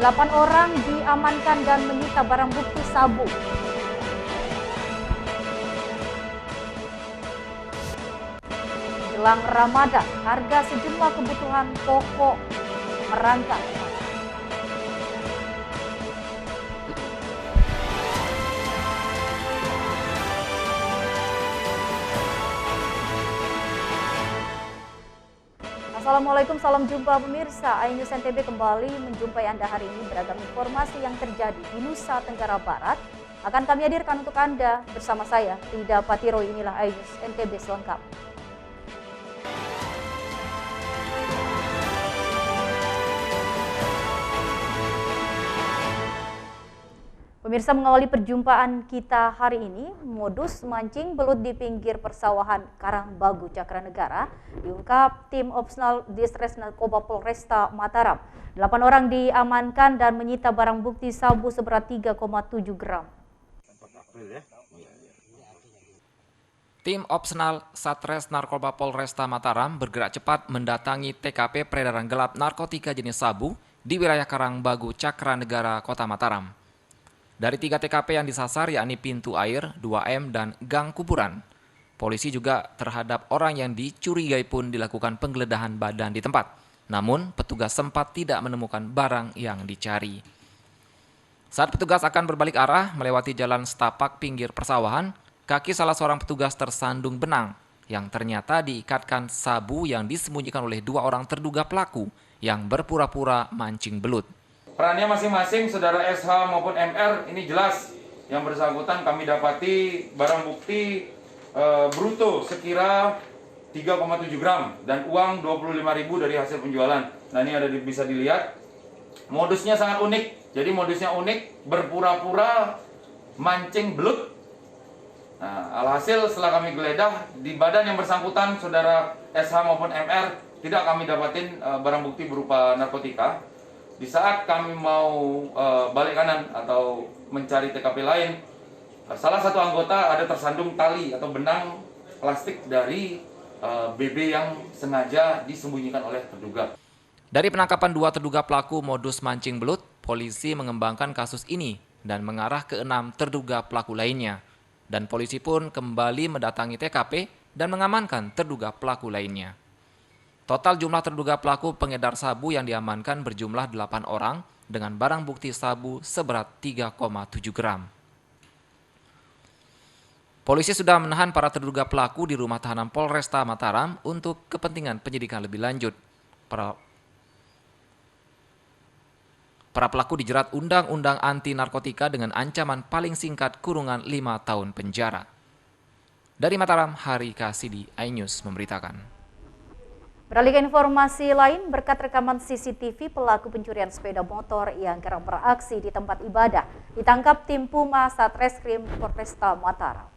8 orang diamankan dan menyita barang bukti sabu. Jelang Ramadan, harga sejumlah kebutuhan pokok merangkak. Assalamualaikum, salam jumpa pemirsa. iNews NTB kembali menjumpai Anda hari ini. Beragam informasi yang terjadi di Nusa Tenggara Barat akan kami hadirkan untuk Anda bersama saya, Rida Patiro. Inilah iNews NTB selengkapnya. Pemirsa, mengawali perjumpaan kita hari ini, modus mancing belut di pinggir persawahan Karangbagu, Cakranegara diungkap tim Opsnal Ditres Narkoba Polresta Mataram. 8 orang diamankan dan menyita barang bukti sabu seberat 3,7 gram. Tim Opsnal Satres Narkoba Polresta Mataram bergerak cepat mendatangi TKP peredaran gelap narkotika jenis sabu di wilayah Karangbagu, Cakranegara, Kota Mataram. Dari 3 TKP yang disasar, yakni pintu air, 2M, dan gang kuburan. Polisi juga terhadap orang yang dicurigai pun dilakukan penggeledahan badan di tempat. Namun, petugas sempat tidak menemukan barang yang dicari. Saat petugas akan berbalik arah melewati jalan setapak pinggir persawahan, kaki salah seorang petugas tersandung benang yang ternyata diikatkan sabu yang disembunyikan oleh 2 orang terduga pelaku yang berpura-pura mancing belut. Perannya masing-masing, saudara SH maupun MR, ini jelas. Yang bersangkutan kami dapati barang bukti bruto sekira 3,7 gram dan uang 25.000 dari hasil penjualan. Nah, ini bisa dilihat. Modusnya sangat unik. Jadi modusnya unik, berpura-pura mancing belut. Nah, alhasil setelah kami geledah di badan yang bersangkutan, saudara SH maupun MR, tidak kami dapatin barang bukti berupa narkotika. Di saat kami mau balik kanan atau mencari TKP lain, salah satu anggota ada tersandung tali atau benang plastik dari BB yang sengaja disembunyikan oleh terduga. Dari penangkapan 2 terduga pelaku modus mancing belut, polisi mengembangkan kasus ini dan mengarah ke 6 terduga pelaku lainnya. Dan polisi pun kembali mendatangi TKP dan mengamankan terduga pelaku lainnya. Total jumlah terduga pelaku pengedar sabu yang diamankan berjumlah 8 orang dengan barang bukti sabu seberat 3,7 gram. Polisi sudah menahan para terduga pelaku di rumah tahanan Polresta Mataram untuk kepentingan penyidikan lebih lanjut. Para pelaku dijerat Undang-Undang Anti Narkotika dengan ancaman paling singkat kurungan 5 tahun penjara. Dari Mataram, Hari Kasidi, iNews memberitakan. Beralih ke informasi lain, berkat rekaman CCTV pelaku pencurian sepeda motor yang kerap beraksi di tempat ibadah ditangkap tim Puma Satreskrim Polresta Mataram.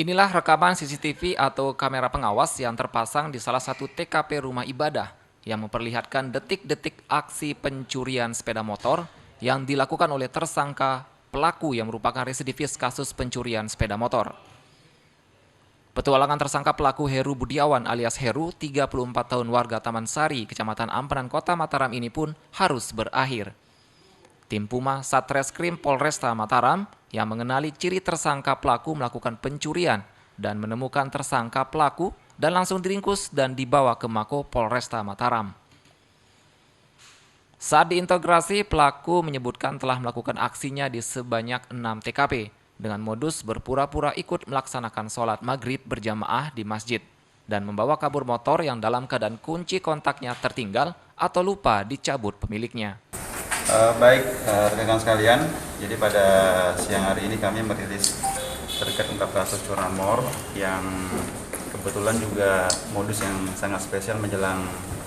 Inilah rekaman CCTV atau kamera pengawas yang terpasang di salah satu TKP rumah ibadah yang memperlihatkan detik-detik aksi pencurian sepeda motor yang dilakukan oleh tersangka pelaku yang merupakan residivis kasus pencurian sepeda motor. Petualangan tersangka pelaku Heru Budiawan alias Heru, 34 tahun warga Taman Sari, Kecamatan Ampenan, Kota Mataram ini pun harus berakhir. Tim Puma Satreskrim Polresta Mataram yang mengenali ciri tersangka pelaku melakukan pencurian dan menemukan tersangka pelaku dan langsung diringkus dan dibawa ke Mako Polresta Mataram. Saat diintegrasi, pelaku menyebutkan telah melakukan aksinya di sebanyak 6 TKP. Dengan modus berpura-pura ikut melaksanakan sholat maghrib berjamaah di masjid dan membawa kabur motor yang dalam keadaan kunci kontaknya tertinggal atau lupa dicabut pemiliknya. Baik rekan sekalian, jadi pada siang hari ini kami merilis terkait ungkap kasus curanmor yang kebetulan juga modus yang sangat spesial menjelang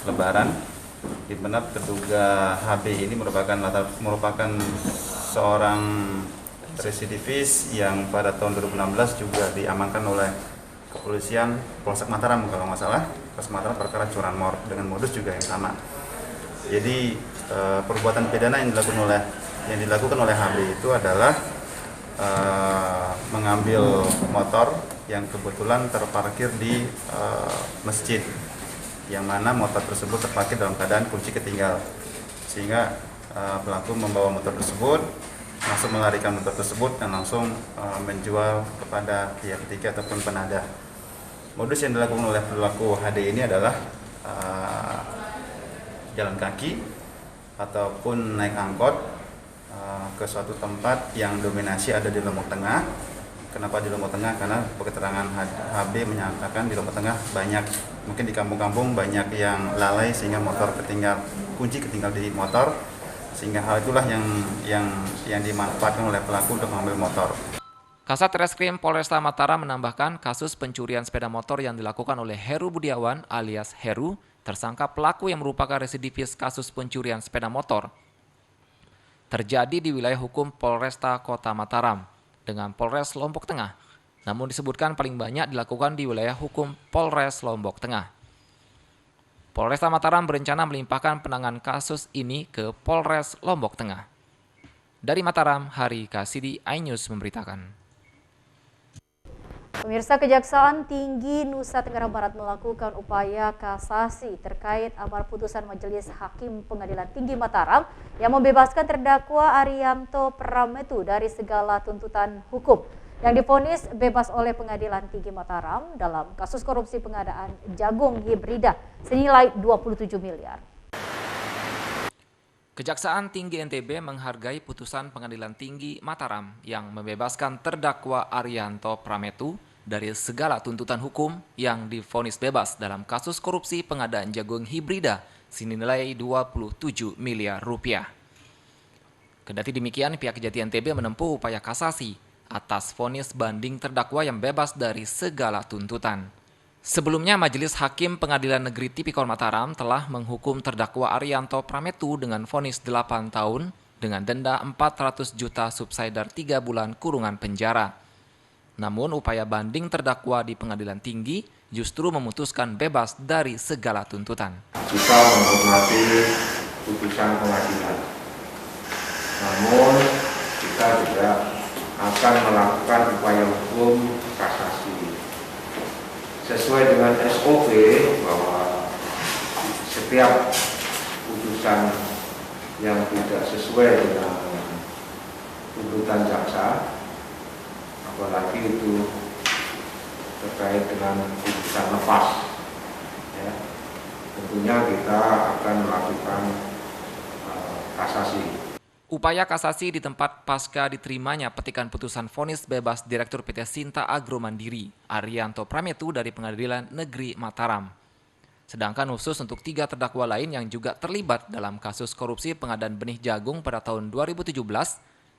Lebaran, di mana terduga HB ini merupakan seorang residivis yang pada tahun 2016 juga diamankan oleh kepolisian Polsek Mataram kalau nggak salah, Polsek Mataram perkara curanmor dengan modus juga yang sama. Jadi perbuatan pidana yang dilakukan oleh HB itu adalah mengambil motor yang kebetulan terparkir di masjid yang mana motor tersebut terparkir dalam keadaan kunci ketinggal. Sehingga pelaku membawa motor tersebut, langsung melarikan motor tersebut dan langsung menjual kepada pihak ketiga ataupun penadah. Modus yang dilakukan oleh pelaku HD ini adalah jalan kaki ataupun naik angkot ke suatu tempat yang dominasi ada di Lombok Tengah. Kenapa di Lombok Tengah? Karena keterangan HB menyatakan di Lombok Tengah banyak, mungkin di kampung-kampung banyak yang lalai sehingga motor kunci ketinggal di motor, sehingga hal itulah yang dimanfaatkan oleh pelaku untuk mengambil motor. Kasat Reskrim Polresta Mataram menambahkan kasus pencurian sepeda motor yang dilakukan oleh Heru Budiawan alias Heru, tersangka pelaku yang merupakan residivis kasus pencurian sepeda motor, terjadi di wilayah hukum Polresta Kota Mataram dengan Polres Lombok Tengah. Namun disebutkan paling banyak dilakukan di wilayah hukum Polres Lombok Tengah. Polresta Mataram berencana melimpahkan penanganan kasus ini ke Polres Lombok Tengah. Dari Mataram, Hari Kasidi, iNews memberitakan. Pemirsa, Kejaksaan Tinggi Nusa Tenggara Barat melakukan upaya kasasi terkait amar putusan Majelis Hakim Pengadilan Tinggi Mataram yang membebaskan terdakwa Arianto Prametu dari segala tuntutan hukum yang divonis bebas oleh Pengadilan Tinggi Mataram dalam kasus korupsi pengadaan jagung hibrida senilai 27 miliar. Kejaksaan Tinggi NTB menghargai putusan Pengadilan Tinggi Mataram yang membebaskan terdakwa Arianto Prametu dari segala tuntutan hukum yang divonis bebas dalam kasus korupsi pengadaan jagung hibrida senilai 27 miliar rupiah. Kendati demikian, pihak Kejati NTB menempuh upaya kasasi atas vonis banding terdakwa yang bebas dari segala tuntutan. Sebelumnya, Majelis Hakim Pengadilan Negeri Tipikor Mataram telah menghukum terdakwa Arianto Prametu dengan vonis 8 tahun dengan denda 400 juta subsidiar 3 bulan kurungan penjara. Namun, upaya banding terdakwa di Pengadilan Tinggi justru memutuskan bebas dari segala tuntutan. Kita menghormati putusan pengadilan. Namun, kita juga akan melakukan upaya hukum kasasi sesuai dengan SOP bahwa setiap putusan yang tidak sesuai dengan tuntutan jaksa, apalagi itu terkait dengan putusan lepas, ya, tentunya kita akan melakukan kasasi. Upaya kasasi di tempat pasca diterimanya petikan putusan vonis bebas Direktur PT Sinta Agro Mandiri, Arianto Prametu dari Pengadilan Negeri Mataram. Sedangkan khusus untuk 3 terdakwa lain yang juga terlibat dalam kasus korupsi pengadaan benih jagung pada tahun 2017,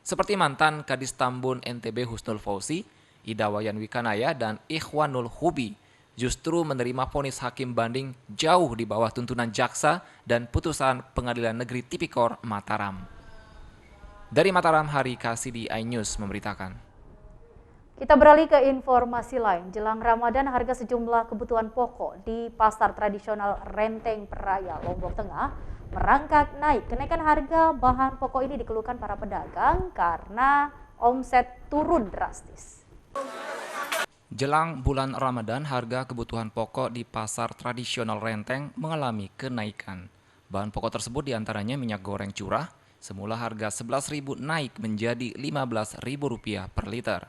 seperti mantan Kadis Tambun NTB Husnul Fauzi, Ida Wayan Wikanaya, dan Ikhwanul Hubi, justru menerima vonis hakim banding jauh di bawah tuntunan jaksa dan putusan Pengadilan Negeri Tipikor Mataram. Dari Mataram, Hari Kasidi, iNews memberitakan. Kita beralih ke informasi lain. Jelang Ramadan, harga sejumlah kebutuhan pokok di pasar tradisional Renteng Peraya, Lombok Tengah merangkak naik. Kenaikan harga bahan pokok ini dikeluhkan para pedagang karena omset turun drastis. Jelang bulan Ramadan, harga kebutuhan pokok di pasar tradisional Renteng mengalami kenaikan. Bahan pokok tersebut diantaranya minyak goreng curah, semula harga Rp11.000 naik menjadi Rp15.000 per liter.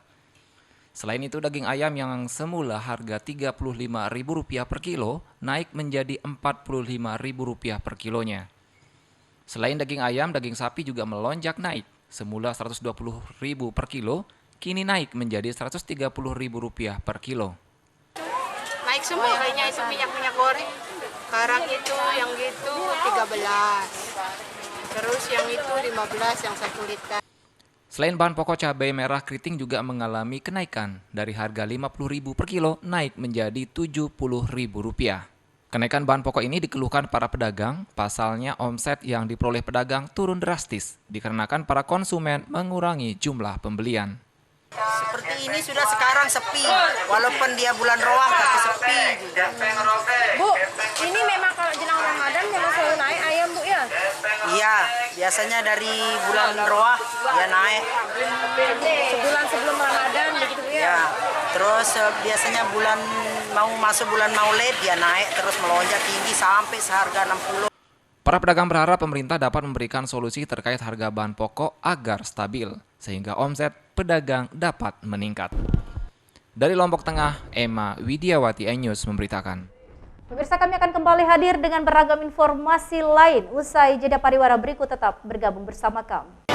Selain itu, daging ayam yang semula harga Rp35.000 per kilo naik menjadi Rp45.000 per kilonya. Selain daging ayam, daging sapi juga melonjak naik. Semula Rp120.000 per kilo, kini naik menjadi Rp130.000 per kilo. Naik semua kayaknya itu minyak goreng. Sekarang itu yang gitu 13. Terus yang itu 15 yang 1 liter. Selain bahan pokok, cabai merah keriting juga mengalami kenaikan dari harga Rp50.000 per kilo naik menjadi Rp70.000. Kenaikan bahan pokok ini dikeluhkan para pedagang, pasalnya omset yang diperoleh pedagang turun drastis dikarenakan para konsumen mengurangi jumlah pembelian. Seperti ini sudah sekarang sepi, walaupun dia bulan Roah tapi sepi juga. Bu, ini memang kalau jelang Ramadan memang selalu naik ayam Bu ya? Iya, biasanya dari bulan Roah dia naik. Sebulan sebelum Ramadan begitu Bu ya? Ya, terus biasanya mau masuk bulan Maulid dia naik terus melonjak tinggi sampai seharga 60. Para pedagang berharap pemerintah dapat memberikan solusi terkait harga bahan pokok agar stabil, sehingga omset pedagang dapat meningkat. Dari Lombok Tengah, Emma Widiawati iNews memberitakan. Pemirsa, kami akan kembali hadir dengan beragam informasi lain usai jeda pariwara berikut. Tetap bergabung bersama kami.